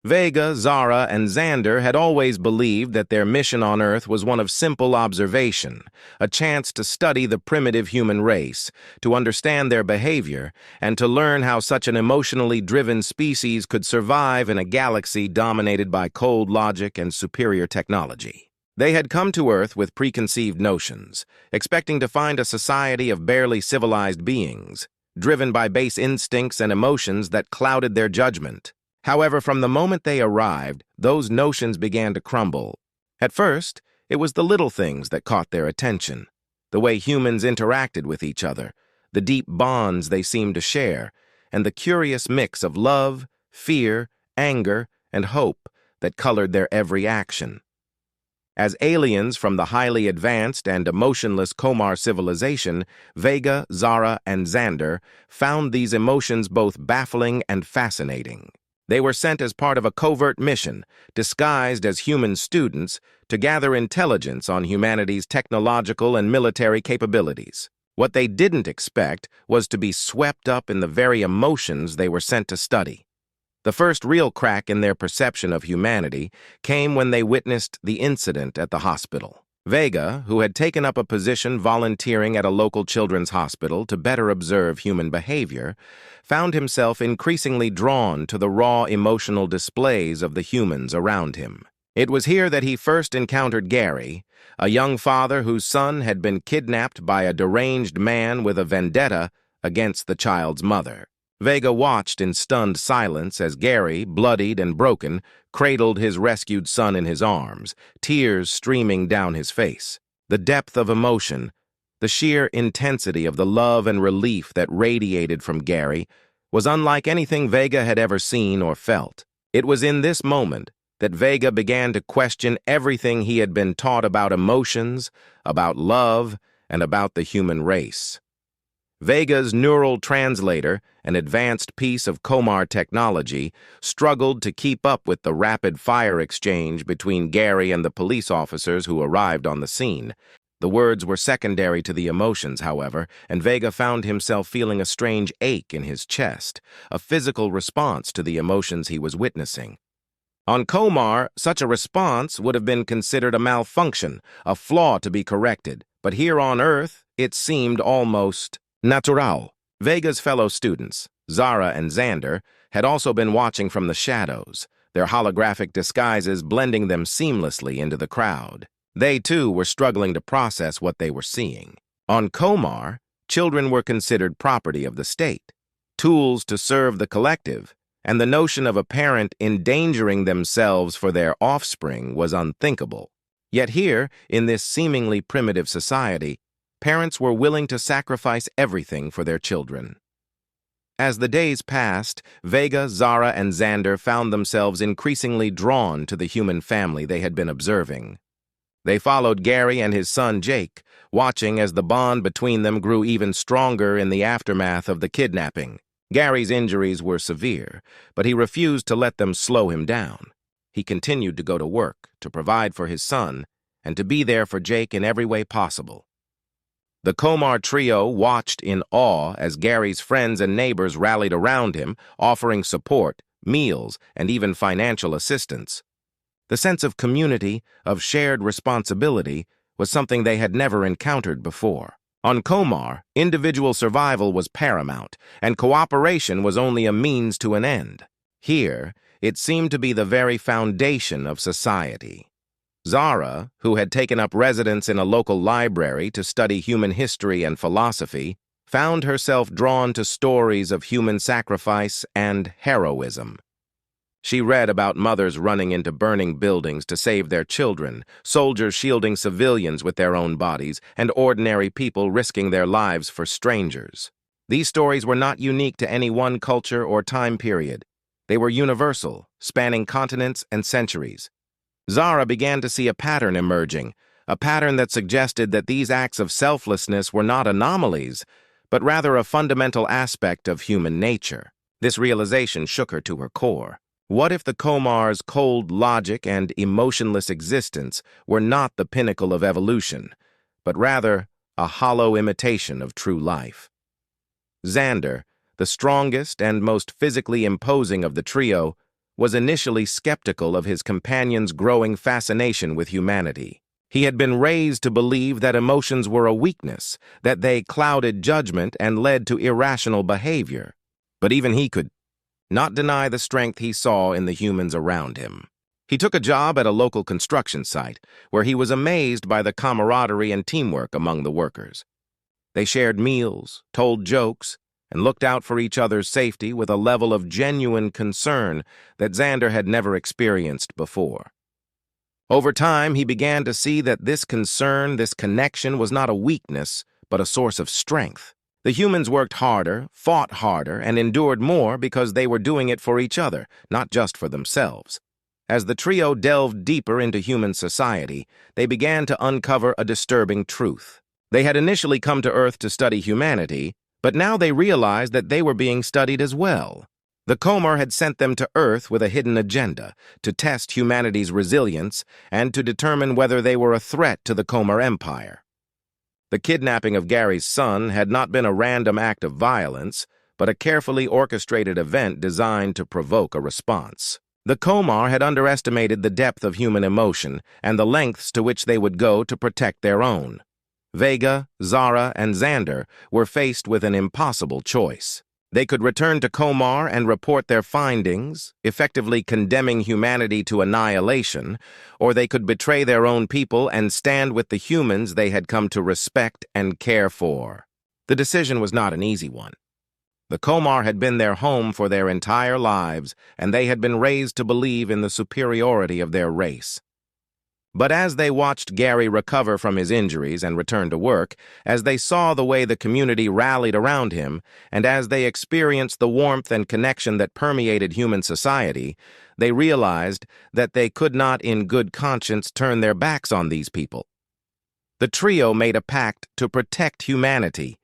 Vega, Zara, and Xander had always believed that their mission on Earth was one of simple observation, a chance to study the primitive human race, to understand their behavior, and to learn how such an emotionally driven species could survive in a galaxy dominated by cold logic and superior technology. They had come to Earth with preconceived notions, expecting to find a society of barely civilized beings, driven by base instincts and emotions that clouded their judgment. However, from the moment they arrived, those notions began to crumble. At first, it was the little things that caught their attention, the way humans interacted with each other, the deep bonds they seemed to share, and the curious mix of love, fear, anger, and hope that colored their every action. As aliens from the highly advanced and emotionless Komar civilization, Vega, Zara, and Xander found these emotions both baffling and fascinating. They were sent as part of a covert mission, disguised as human students, to gather intelligence on humanity's technological and military capabilities. What they didn't expect was to be swept up in the very emotions they were sent to study. The first real crack in their perception of humanity came when they witnessed the incident at the hospital. Vega, who had taken up a position volunteering at a local children's hospital to better observe human behavior, found himself increasingly drawn to the raw emotional displays of the humans around him. It was here that he first encountered Gary, a young father whose son had been kidnapped by a deranged man with a vendetta against the child's mother. Vega watched in stunned silence as Gary, bloodied and broken, cradled his rescued son in his arms, tears streaming down his face. The depth of emotion, the sheer intensity of the love and relief that radiated from Gary was unlike anything Vega had ever seen or felt. It was in this moment that Vega began to question everything he had been taught about emotions, about love, and about the human race. Vega's neural translator, an advanced piece of Komar technology, struggled to keep up with the rapid-fire exchange between Gary and the police officers who arrived on the scene. The words were secondary to the emotions, however, and Vega found himself feeling a strange ache in his chest, a physical response to the emotions he was witnessing. On Komar, such a response would have been considered a malfunction, a flaw to be corrected, but here on Earth, it seemed almost natural. Vega's fellow students, Zara and Xander, had also been watching from the shadows, their holographic disguises blending them seamlessly into the crowd. They, too, were struggling to process what they were seeing. On Komar, children were considered property of the state, tools to serve the collective, and the notion of a parent endangering themselves for their offspring was unthinkable. Yet here, in this seemingly primitive society, parents were willing to sacrifice everything for their children. As the days passed, Vega, Zara, and Xander found themselves increasingly drawn to the human family they had been observing. They followed Gary and his son Jake, watching as the bond between them grew even stronger in the aftermath of the kidnapping. Gary's injuries were severe, but he refused to let them slow him down. He continued to go to work, to provide for his son, and to be there for Jake in every way possible. The Komar trio watched in awe as Gary's friends and neighbors rallied around him, offering support, meals, and even financial assistance. The sense of community, of shared responsibility, was something they had never encountered before. On Komar, individual survival was paramount, and cooperation was only a means to an end. Here, it seemed to be the very foundation of society. Zara, who had taken up residence in a local library to study human history and philosophy, found herself drawn to stories of human sacrifice and heroism. She read about mothers running into burning buildings to save their children, soldiers shielding civilians with their own bodies, and ordinary people risking their lives for strangers. These stories were not unique to any one culture or time period. They were universal, spanning continents and centuries. Zara began to see a pattern emerging, a pattern that suggested that these acts of selflessness were not anomalies, but rather a fundamental aspect of human nature. This realization shook her to her core. What if the Komar's cold logic and emotionless existence were not the pinnacle of evolution, but rather a hollow imitation of true life? Xander, the strongest and most physically imposing of the trio, was initially skeptical of his companion's growing fascination with humanity. He had been raised to believe that emotions were a weakness, that they clouded judgment and led to irrational behavior. But even he could not deny the strength he saw in the humans around him. He took a job at a local construction site, where he was amazed by the camaraderie and teamwork among the workers. They shared meals, told jokes, and looked out for each other's safety with a level of genuine concern that Xander had never experienced before. Over time, he began to see that this concern, this connection, was not a weakness, but a source of strength. The humans worked harder, fought harder, and endured more because they were doing it for each other, not just for themselves. As the trio delved deeper into human society, they began to uncover a disturbing truth. They had initially come to Earth to study humanity, but now they realized that they were being studied as well. The Comar had sent them to Earth with a hidden agenda, to test humanity's resilience and to determine whether they were a threat to the Comar Empire. The kidnapping of Gary's son had not been a random act of violence, but a carefully orchestrated event designed to provoke a response. The Comar had underestimated the depth of human emotion and the lengths to which they would go to protect their own. Vega, Zara, and Xander were faced with an impossible choice. They could return to Comar and report their findings, effectively condemning humanity to annihilation, or they could betray their own people and stand with the humans they had come to respect and care for. The decision was not an easy one. The Comar had been their home for their entire lives, and they had been raised to believe in the superiority of their race. But as they watched Gary recover from his injuries and return to work, as they saw the way the community rallied around him, and as they experienced the warmth and connection that permeated human society, they realized that they could not in good conscience turn their backs on these people. The trio made a pact to protect humanity,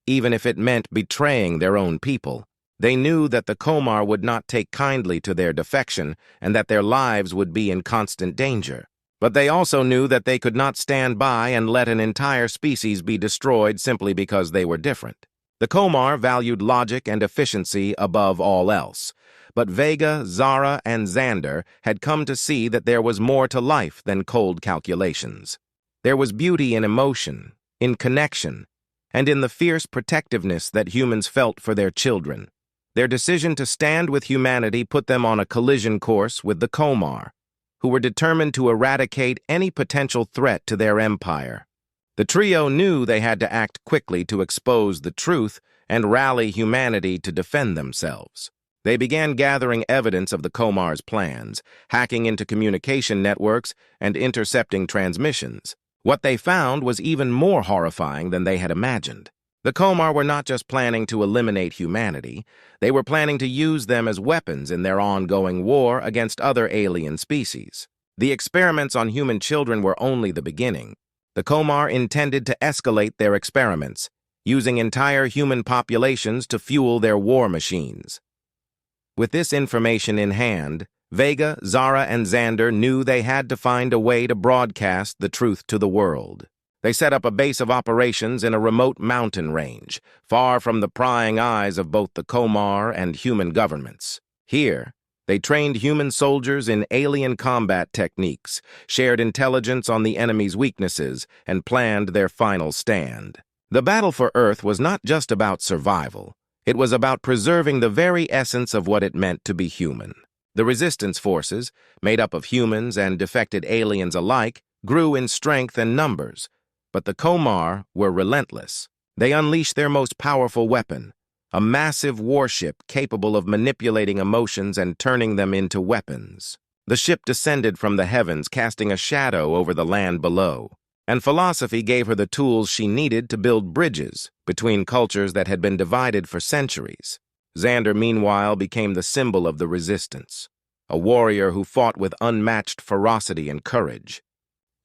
even if it meant betraying their own people. They knew that the Comar would not take kindly to their defection and that their lives would be in constant danger. But they also knew that they could not stand by and let an entire species be destroyed simply because they were different. The Comar valued logic and efficiency above all else, but Vega, Zara, and Xander had come to see that there was more to life than cold calculations. There was beauty in emotion, in connection, and in the fierce protectiveness that humans felt for their children. Their decision to stand with humanity put them on a collision course with the Comar, who were determined to eradicate any potential threat to their empire. The trio knew they had to act quickly to expose the truth and rally humanity to defend themselves. They began gathering evidence of the Comar's plans, hacking into communication networks and intercepting transmissions. What they found was even more horrifying than they had imagined. The Comar were not just planning to eliminate humanity, they were planning to use them as weapons in their ongoing war against other alien species. The experiments on human children were only the beginning. The Comar intended to escalate their experiments, using entire human populations to fuel their war machines. With this information in hand, Vega, Zara, and Xander knew they had to find a way to broadcast the truth to the world. They set up a base of operations in a remote mountain range, far from the prying eyes of both the Comar and human governments. Here, they trained human soldiers in alien combat techniques, shared intelligence on the enemy's weaknesses, and planned their final stand. The battle for Earth was not just about survival. It was about preserving the very essence of what it meant to be human. The resistance forces, made up of humans and defected aliens alike, grew in strength and numbers. But the Comar were relentless. They unleashed their most powerful weapon, a massive warship capable of manipulating emotions and turning them into weapons. The ship descended from the heavens, casting a shadow over the land below, and philosophy gave her the tools she needed to build bridges between cultures that had been divided for centuries. Xander, meanwhile, became the symbol of the resistance, a warrior who fought with unmatched ferocity and courage.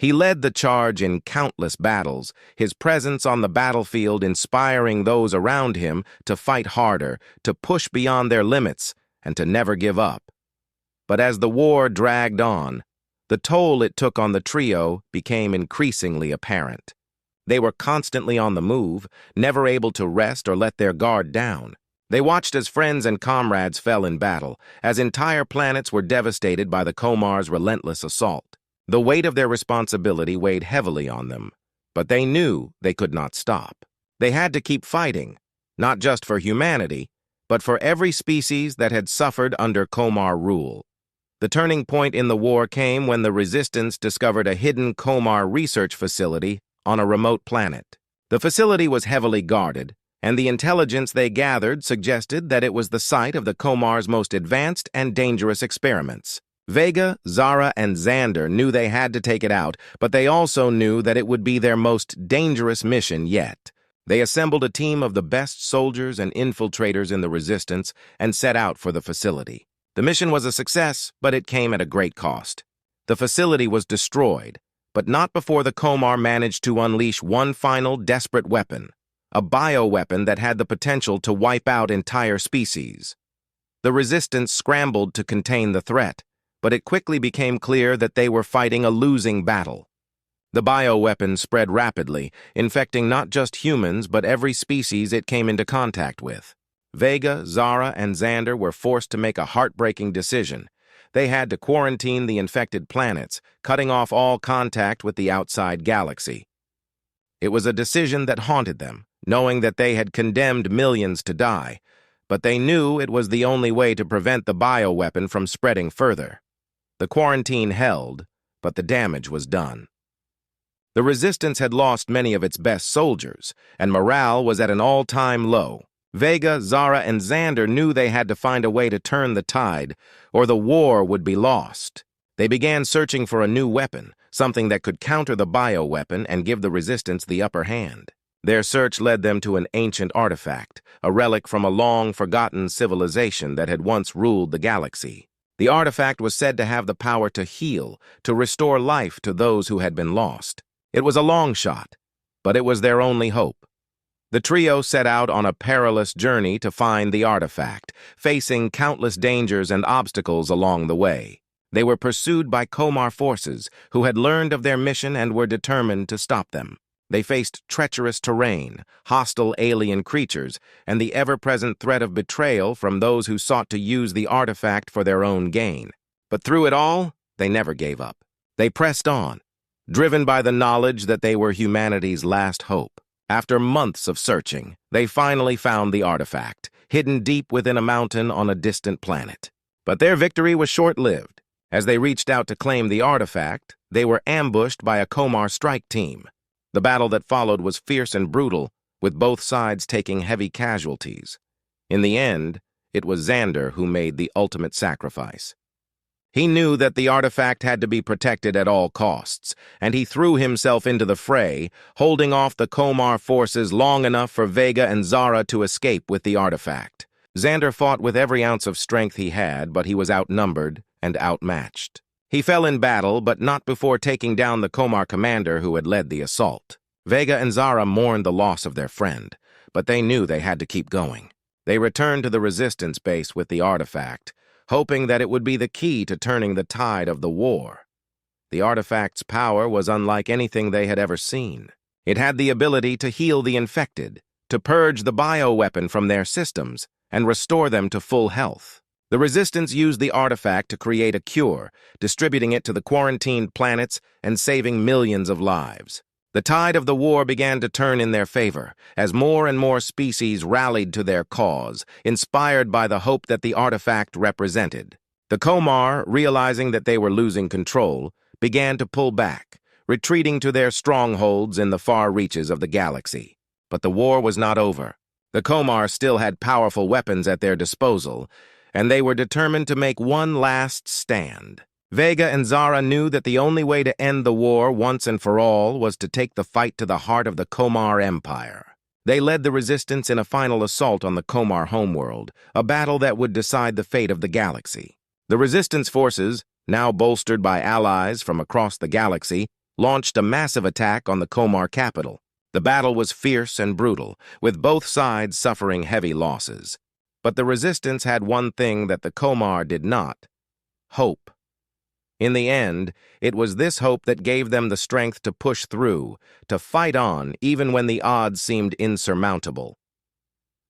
He led the charge in countless battles, his presence on the battlefield inspiring those around him to fight harder, to push beyond their limits, and to never give up. But as the war dragged on, the toll it took on the trio became increasingly apparent. They were constantly on the move, never able to rest or let their guard down. They watched as friends and comrades fell in battle, as entire planets were devastated by the Komar's relentless assault. The weight of their responsibility weighed heavily on them, but they knew they could not stop. They had to keep fighting, not just for humanity, but for every species that had suffered under Komar rule. The turning point in the war came when the Resistance discovered a hidden Komar research facility on a remote planet. The facility was heavily guarded, and the intelligence they gathered suggested that it was the site of the Komar's most advanced and dangerous experiments. Vega, Zara, and Xander knew they had to take it out, but they also knew that it would be their most dangerous mission yet. They assembled a team of the best soldiers and infiltrators in the Resistance and set out for the facility. The mission was a success, but it came at a great cost. The facility was destroyed, but not before the Komar managed to unleash one final desperate weapon, a bioweapon that had the potential to wipe out entire species. The Resistance scrambled to contain the threat, but it quickly became clear that they were fighting a losing battle. The bioweapon spread rapidly, infecting not just humans but every species it came into contact with. Vega, Zara, and Xander were forced to make a heartbreaking decision. They had to quarantine the infected planets, cutting off all contact with the outside galaxy. It was a decision that haunted them, knowing that they had condemned millions to die, but they knew it was the only way to prevent the bioweapon from spreading further. The quarantine held, but the damage was done. The Resistance had lost many of its best soldiers, and morale was at an all-time low. Vega, Zara, and Xander knew they had to find a way to turn the tide, or the war would be lost. They began searching for a new weapon, something that could counter the bioweapon and give the Resistance the upper hand. Their search led them to an ancient artifact, a relic from a long-forgotten civilization that had once ruled the galaxy. The artifact was said to have the power to heal, to restore life to those who had been lost. It was a long shot, but it was their only hope. The trio set out on a perilous journey to find the artifact, facing countless dangers and obstacles along the way. They were pursued by Komar forces, who had learned of their mission and were determined to stop them. They faced treacherous terrain, hostile alien creatures, and the ever-present threat of betrayal from those who sought to use the artifact for their own gain. But through it all, they never gave up. They pressed on, driven by the knowledge that they were humanity's last hope. After months of searching, they finally found the artifact, hidden deep within a mountain on a distant planet. But their victory was short-lived. As they reached out to claim the artifact, they were ambushed by a Komar strike team. The battle that followed was fierce and brutal, with both sides taking heavy casualties. In the end, it was Xander who made the ultimate sacrifice. He knew that the artifact had to be protected at all costs, and he threw himself into the fray, holding off the Komar forces long enough for Vega and Zara to escape with the artifact. Xander fought with every ounce of strength he had, but he was outnumbered and outmatched. He fell in battle, but not before taking down the Komar commander who had led the assault. Vega and Zara mourned the loss of their friend, but they knew they had to keep going. They returned to the Resistance base with the artifact, hoping that it would be the key to turning the tide of the war. The artifact's power was unlike anything they had ever seen. It had the ability to heal the infected, to purge the bioweapon from their systems, and restore them to full health. The Resistance used the artifact to create a cure, distributing it to the quarantined planets and saving millions of lives. The tide of the war began to turn in their favor, as more and more species rallied to their cause, inspired by the hope that the artifact represented. The Komar, realizing that they were losing control, began to pull back, retreating to their strongholds in the far reaches of the galaxy. But the war was not over. The Komar still had powerful weapons at their disposal, and they were determined to make one last stand. Vega and Zara knew that the only way to end the war once and for all was to take the fight to the heart of the Komar Empire. They led the Resistance in a final assault on the Komar homeworld, a battle that would decide the fate of the galaxy. The Resistance forces, now bolstered by allies from across the galaxy, launched a massive attack on the Komar capital. The battle was fierce and brutal, with both sides suffering heavy losses. But the Resistance had one thing that the Komar did not: hope. In the end, it was this hope that gave them the strength to push through, to fight on even when the odds seemed insurmountable.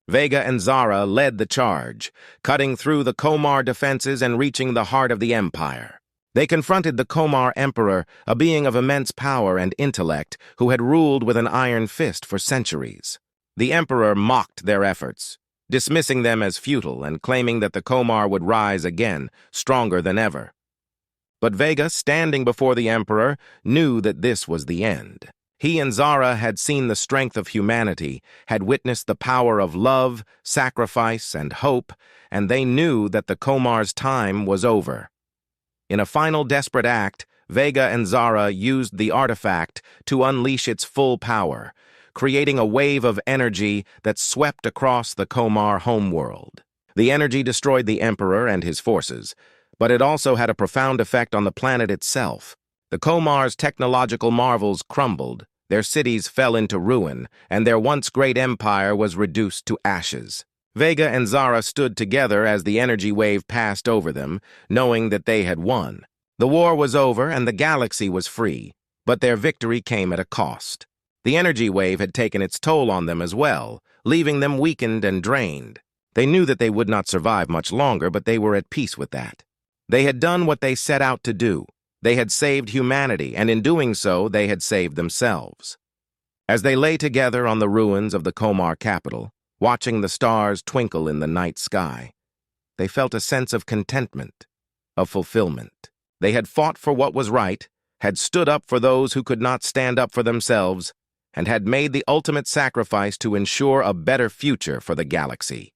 Vega and Zara led the charge, cutting through the Komar defenses and reaching the heart of the Empire. They confronted the Komar Emperor, a being of immense power and intellect who had ruled with an iron fist for centuries. The Emperor mocked their efforts, dismissing them as futile and claiming that the Komar would rise again, stronger than ever. But Vega, standing before the Emperor, knew that this was the end. He and Zara had seen the strength of humanity, had witnessed the power of love, sacrifice, and hope, and they knew that the Komar's time was over. In a final desperate act, Vega and Zara used the artifact to unleash its full power, creating a wave of energy that swept across the Komar homeworld. The energy destroyed the Emperor and his forces, but it also had a profound effect on the planet itself. The Komar's technological marvels crumbled, their cities fell into ruin, and their once great empire was reduced to ashes. Vega and Zara stood together as the energy wave passed over them, knowing that they had won. The war was over and the galaxy was free, but their victory came at a cost. The energy wave had taken its toll on them as well, leaving them weakened and drained. They knew that they would not survive much longer, but they were at peace with that. They had done what they set out to do. They had saved humanity, and in doing so, they had saved themselves. As they lay together on the ruins of the Komar capital, watching the stars twinkle in the night sky, they felt a sense of contentment, of fulfillment. They had fought for what was right, had stood up for those who could not stand up for themselves, and had made the ultimate sacrifice to ensure a better future for the galaxy.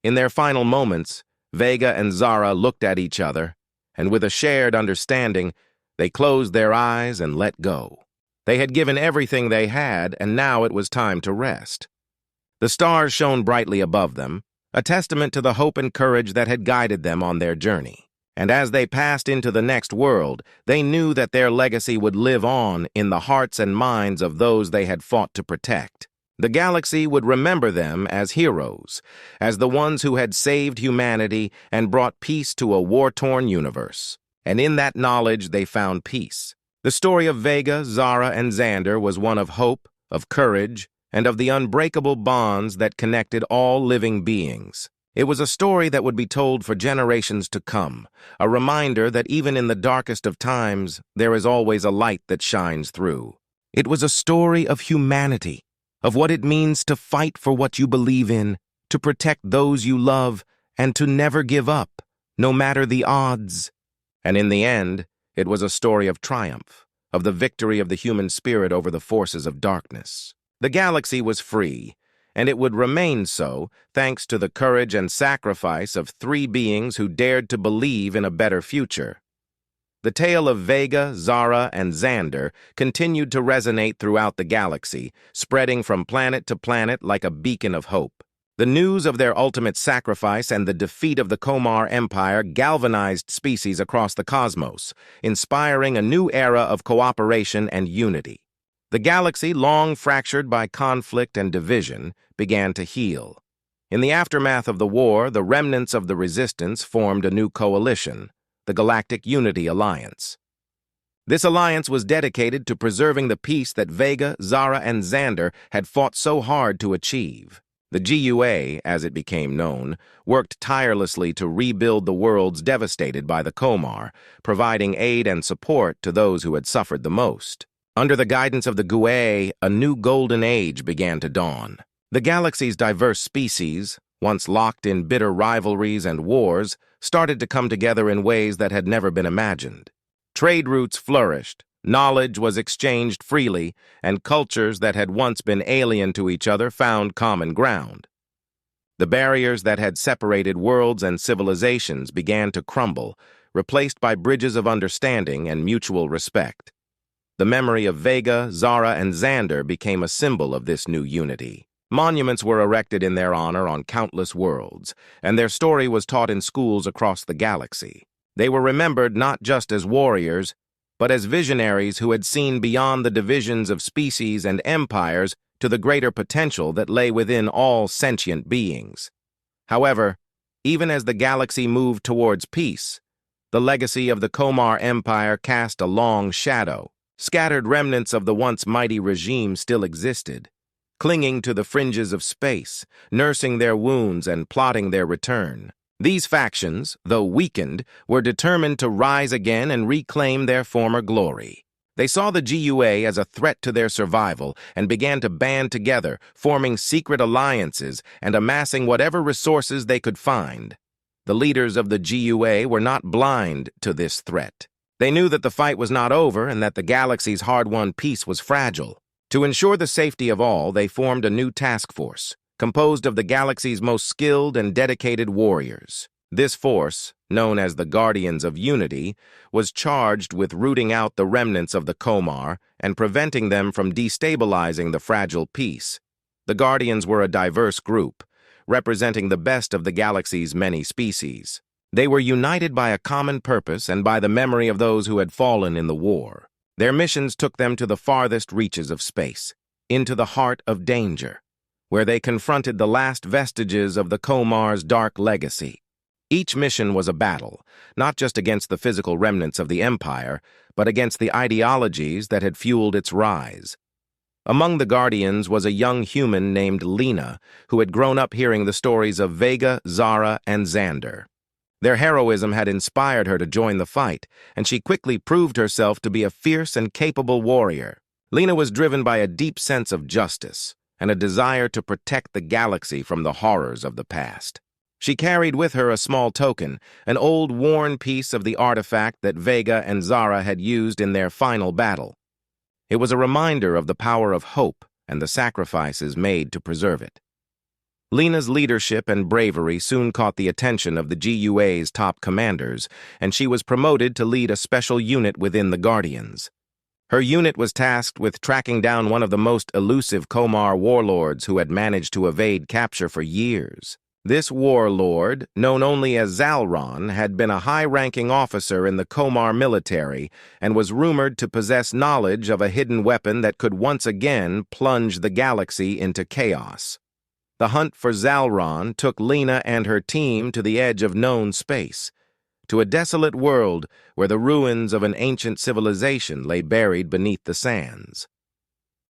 In their final moments, Vega and Zara looked at each other, and with a shared understanding, they closed their eyes and let go. They had given everything they had, and now it was time to rest. The stars shone brightly above them, a testament to the hope and courage that had guided them on their journey. And as they passed into the next world, they knew that their legacy would live on in the hearts and minds of those they had fought to protect. The galaxy would remember them as heroes, as the ones who had saved humanity and brought peace to a war-torn universe. And in that knowledge, they found peace. The story of Vega, Zara, and Xander was one of hope, of courage, and of the unbreakable bonds that connected all living beings. It was a story that would be told for generations to come, a reminder that even in the darkest of times, there is always a light that shines through. It was a story of humanity, of what it means to fight for what you believe in, to protect those you love, and to never give up, no matter the odds. And in the end, it was a story of triumph, of the victory of the human spirit over the forces of darkness. The galaxy was free, and it would remain so thanks to the courage and sacrifice of three beings who dared to believe in a better future. The tale of Vega, Zara, and Xander continued to resonate throughout the galaxy, spreading from planet to planet like a beacon of hope. The news of their ultimate sacrifice and the defeat of the Komar Empire galvanized species across the cosmos, inspiring a new era of cooperation and unity. The galaxy, long fractured by conflict and division, began to heal. In the aftermath of the war, the remnants of the resistance formed a new coalition, the Galactic Unity Alliance. This alliance was dedicated to preserving the peace that Vega, Zara, and Xander had fought so hard to achieve. The GUA, as it became known, worked tirelessly to rebuild the worlds devastated by the Komar, providing aid and support to those who had suffered the most. Under the guidance of the GUA, a new golden age began to dawn. The galaxy's diverse species, once locked in bitter rivalries and wars, started to come together in ways that had never been imagined. Trade routes flourished, knowledge was exchanged freely, and cultures that had once been alien to each other found common ground. The barriers that had separated worlds and civilizations began to crumble, replaced by bridges of understanding and mutual respect. The memory of Vega, Zara, and Xander became a symbol of this new unity. Monuments were erected in their honor on countless worlds, and their story was taught in schools across the galaxy. They were remembered not just as warriors, but as visionaries who had seen beyond the divisions of species and empires to the greater potential that lay within all sentient beings. However, even as the galaxy moved towards peace, the legacy of the Komar Empire cast a long shadow. Scattered remnants of the once mighty regime still existed, clinging to the fringes of space, nursing their wounds and plotting their return. These factions, though weakened, were determined to rise again and reclaim their former glory. They saw the GUA as a threat to their survival and began to band together, forming secret alliances and amassing whatever resources they could find. The leaders of the GUA were not blind to this threat. They knew that the fight was not over and that the galaxy's hard-won peace was fragile. To ensure the safety of all, they formed a new task force, composed of the galaxy's most skilled and dedicated warriors. This force, known as the Guardians of Unity, was charged with rooting out the remnants of the Komar and preventing them from destabilizing the fragile peace. The Guardians were a diverse group, representing the best of the galaxy's many species. They were united by a common purpose and by the memory of those who had fallen in the war. Their missions took them to the farthest reaches of space, into the heart of danger, where they confronted the last vestiges of the Komar's dark legacy. Each mission was a battle, not just against the physical remnants of the Empire, but against the ideologies that had fueled its rise. Among the Guardians was a young human named Lena, who had grown up hearing the stories of Vega, Zara, and Xander. Their heroism had inspired her to join the fight, and she quickly proved herself to be a fierce and capable warrior. Lena was driven by a deep sense of justice and a desire to protect the galaxy from the horrors of the past. She carried with her a small token, an old worn piece of the artifact that Vega and Zara had used in their final battle. It was a reminder of the power of hope and the sacrifices made to preserve it. Lena's leadership and bravery soon caught the attention of the GUA's top commanders, and she was promoted to lead a special unit within the Guardians. Her unit was tasked with tracking down one of the most elusive Komar warlords who had managed to evade capture for years. This warlord, known only as Zalron, had been a high-ranking officer in the Komar military and was rumored to possess knowledge of a hidden weapon that could once again plunge the galaxy into chaos. The hunt for Zalron took Lena and her team to the edge of known space, to a desolate world where the ruins of an ancient civilization lay buried beneath the sands.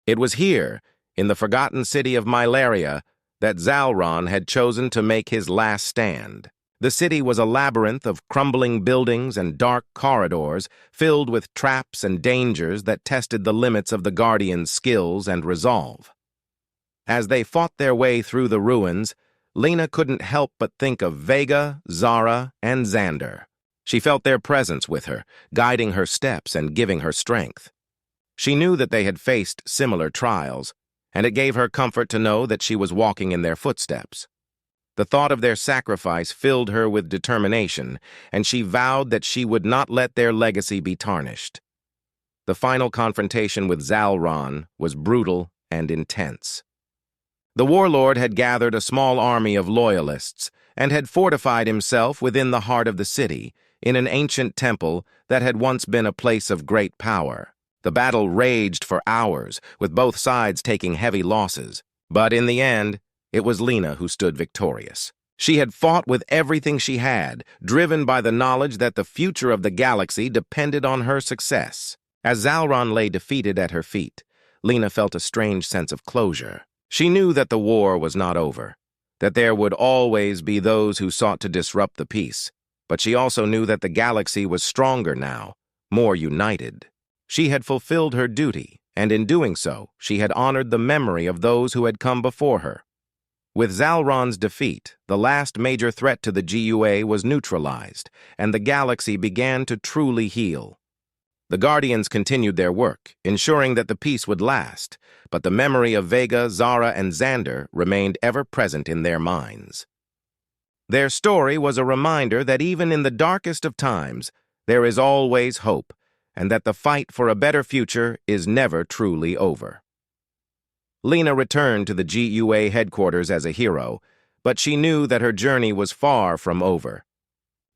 It was here, in the forgotten city of Mylaria, that Zalron had chosen to make his last stand. The city was a labyrinth of crumbling buildings and dark corridors filled with traps and dangers that tested the limits of the Guardians' skills and resolve. As they fought their way through the ruins, Lena couldn't help but think of Vega, Zara, and Xander. She felt their presence with her, guiding her steps and giving her strength. She knew that they had faced similar trials, and it gave her comfort to know that she was walking in their footsteps. The thought of their sacrifice filled her with determination, and she vowed that she would not let their legacy be tarnished. The final confrontation with Zalron was brutal and intense. The warlord had gathered a small army of loyalists and had fortified himself within the heart of the city, in an ancient temple that had once been a place of great power. The battle raged for hours, with both sides taking heavy losses. But in the end, it was Lena who stood victorious. She had fought with everything she had, driven by the knowledge that the future of the galaxy depended on her success. As Zalron lay defeated at her feet, Lena felt a strange sense of closure. She knew that the war was not over, that there would always be those who sought to disrupt the peace, but she also knew that the galaxy was stronger now, more united. She had fulfilled her duty, and in doing so, she had honored the memory of those who had come before her. With Zalron's defeat, the last major threat to the GUA was neutralized, and the galaxy began to truly heal. The Guardians continued their work, ensuring that the peace would last, but the memory of Vega, Zara, and Xander remained ever present in their minds. Their story was a reminder that even in the darkest of times, there is always hope, and that the fight for a better future is never truly over. Lena returned to the GUA headquarters as a hero, but she knew that her journey was far from over.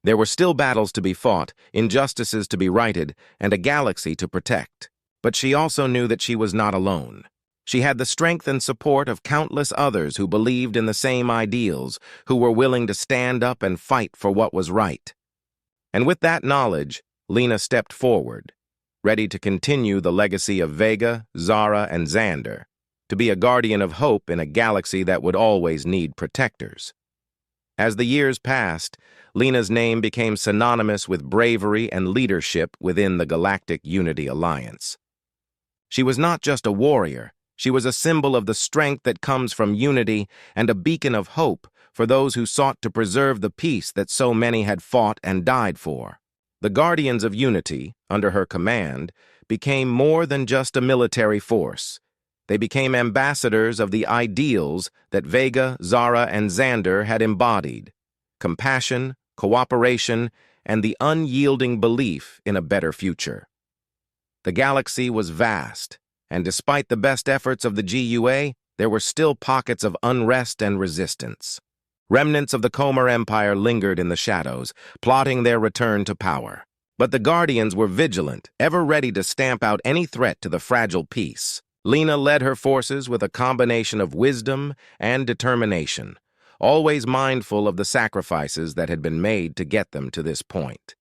There were still battles to be fought, injustices to be righted, and a galaxy to protect. But she also knew that she was not alone. She had the strength and support of countless others who believed in the same ideals, who were willing to stand up and fight for what was right. And with that knowledge, Lena stepped forward, ready to continue the legacy of Vega, Zara, and Xander, to be a guardian of hope in a galaxy that would always need protectors. As the years passed, Lena's name became synonymous with bravery and leadership within the Galactic Unity Alliance. She was not just a warrior, she was a symbol of the strength that comes from unity and a beacon of hope for those who sought to preserve the peace that so many had fought and died for. The Guardians of Unity, under her command, became more than just a military force. They became ambassadors of the ideals that Vega, Zara, and Xander had embodied: compassion, cooperation, and the unyielding belief in a better future. The galaxy was vast, and despite the best efforts of the GUA, there were still pockets of unrest and resistance. Remnants of the Comer Empire lingered in the shadows, plotting their return to power. But the Guardians were vigilant, ever ready to stamp out any threat to the fragile peace. Lena led her forces with a combination of wisdom and determination, always mindful of the sacrifices that had been made to get them to this point.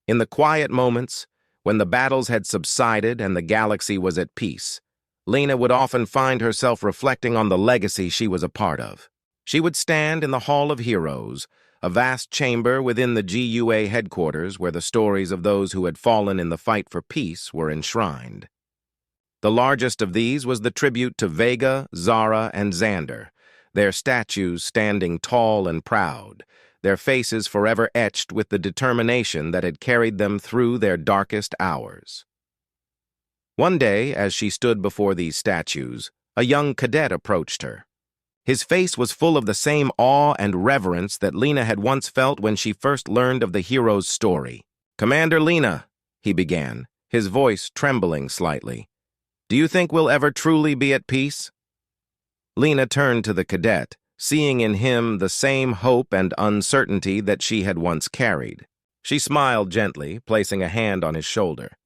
In the quiet moments, when the battles had subsided and the galaxy was at peace, Lena would often find herself reflecting on the legacy she was a part of. She would stand in the Hall of Heroes, a vast chamber within the GUA headquarters where the stories of those who had fallen in the fight for peace were enshrined. The largest of these was the tribute to Vega, Zara, and Xander, their statues standing tall and proud, their faces forever etched with the determination that had carried them through their darkest hours. One day, as she stood before these statues, a young cadet approached her. His face was full of the same awe and reverence that Lena had once felt when she first learned of the hero's story. "Commander Lena," he began, his voice trembling slightly, "do you think we'll ever truly be at peace?" Lena turned to the cadet, seeing in him the same hope and uncertainty that she had once carried. She smiled gently, placing a hand on his shoulder.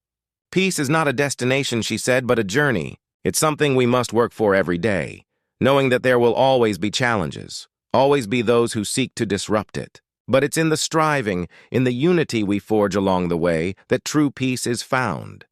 "Peace is not a destination," she said, "but a journey. It's something we must work for every day, knowing that there will always be challenges, always be those who seek to disrupt it. But it's in the striving, in the unity we forge along the way, that true peace is found."